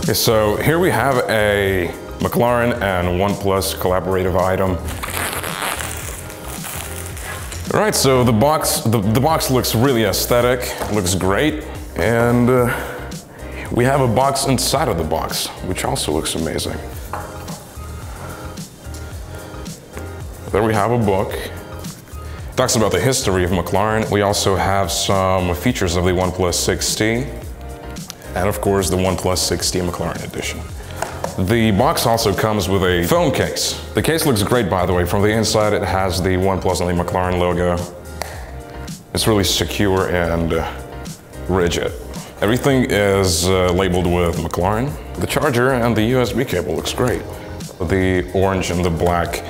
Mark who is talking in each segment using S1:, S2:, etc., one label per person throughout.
S1: Okay, so here we have a McLaren and OnePlus collaborative item. All right, so the box looks really aesthetic, looks great, and we have a box inside of the box, which also looks amazing. There we have a book. It talks about the history of McLaren. We also have some features of the OnePlus 6T, and of course the OnePlus 6T McLaren edition. The box also comes with a phone case. The case looks great, by the way. From the inside it has the OnePlus and the McLaren logo. It's really secure and rigid. Everything is labeled with McLaren. The charger and the USB cable looks great. The orange and the black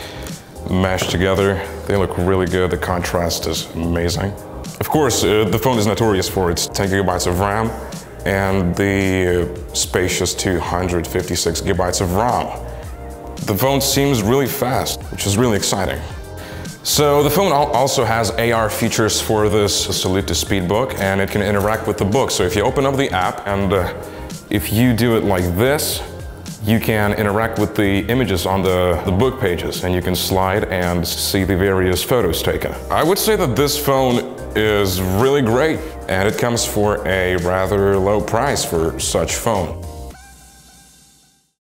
S1: mesh together. They look really good. The contrast is amazing. Of course, the phone is notorious for its 10 gigabytes of RAM and the spacious 256 gigabytes of ROM. The phone seems really fast, which is really exciting. So the phone also has AR features for this Salute to Speed book, and it can interact with the book. So if you open up the app and if you do it like this, you can interact with the images on the book pages, and you can slide and see the various photos taken. I would say that this phone is really great, and it comes for a rather low price for such phone.